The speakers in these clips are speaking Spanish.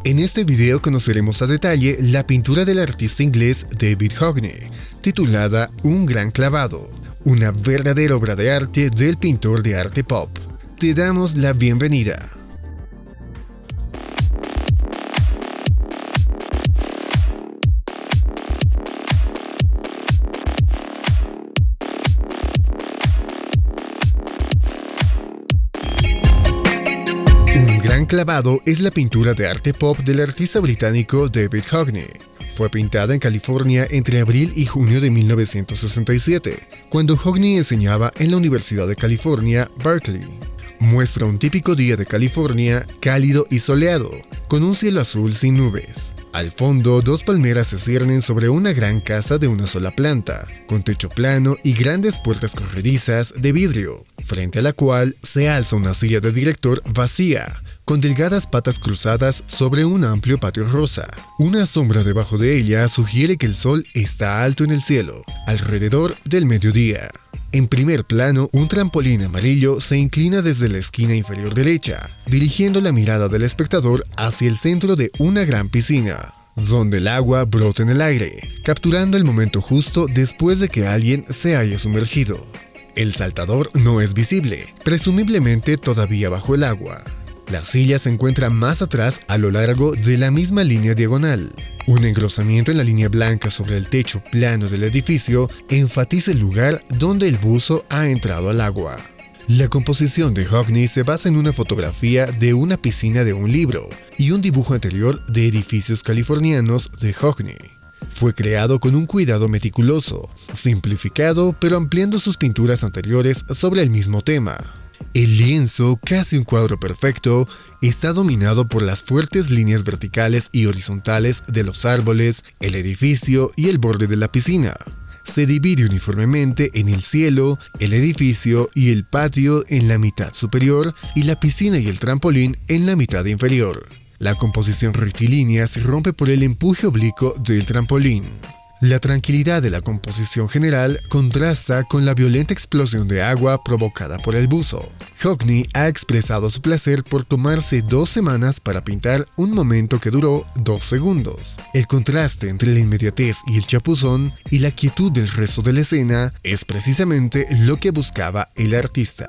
En este video conoceremos a detalle la pintura del artista inglés David Hockney, titulada Un gran clavado, una verdadera obra de arte del pintor de arte pop. Te damos la bienvenida. Un gran clavado es la pintura de arte pop del artista británico David Hockney. Fue pintada en California entre abril y junio de 1967, cuando Hockney enseñaba en la Universidad de California, Berkeley. Muestra un típico día de California, cálido y soleado, con un cielo azul sin nubes. Al fondo, dos palmeras se ciernen sobre una gran casa de una sola planta, con techo plano y grandes puertas corredizas de vidrio, frente a la cual se alza una silla de director vacía, con delgadas patas cruzadas sobre un amplio patio rosa. Una sombra debajo de ella sugiere que el sol está alto en el cielo, alrededor del mediodía. En primer plano, un trampolín amarillo se inclina desde la esquina inferior derecha, dirigiendo la mirada del espectador hacia el centro de una gran piscina, donde el agua brota en el aire, capturando el momento justo después de que alguien se haya sumergido. El saltador no es visible, presumiblemente todavía bajo el agua. La silla se encuentra más atrás a lo largo de la misma línea diagonal. Un engrosamiento en la línea blanca sobre el techo plano del edificio enfatiza el lugar donde el buzo ha entrado al agua. La composición de Hockney se basa en una fotografía de una piscina de un libro y un dibujo anterior de edificios californianos de Hockney. Fue creado con un cuidado meticuloso, simplificado pero ampliando sus pinturas anteriores sobre el mismo tema. El lienzo, casi un cuadro perfecto, está dominado por las fuertes líneas verticales y horizontales de los árboles, el edificio y el borde de la piscina. Se divide uniformemente en el cielo, el edificio y el patio en la mitad superior y la piscina y el trampolín en la mitad inferior. La composición rectilínea se rompe por el empuje oblicuo del trampolín. La tranquilidad de la composición general contrasta con la violenta explosión de agua provocada por el buzo. Hockney ha expresado su placer por tomarse 2 semanas para pintar un momento que duró 2 segundos. El contraste entre la inmediatez y el chapuzón y la quietud del resto de la escena es precisamente lo que buscaba el artista.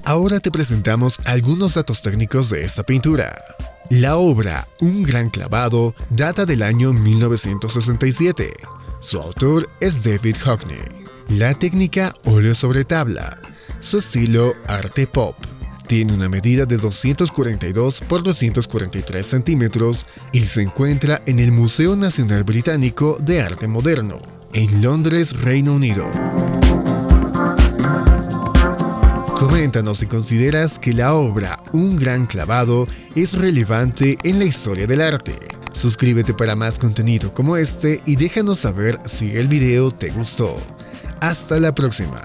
Ahora te presentamos algunos datos técnicos de esta pintura. La obra Un gran clavado data del año 1967. Su autor es David Hockney. La técnica óleo sobre tabla. Su estilo arte pop. Tiene una medida de 242 por 243 centímetros y se encuentra en el Museo Nacional Británico de Arte Moderno, en Londres, Reino Unido. Coméntanos si consideras que la obra Un gran clavado es relevante en la historia del arte. Suscríbete para más contenido como este y déjanos saber si el video te gustó. Hasta la próxima.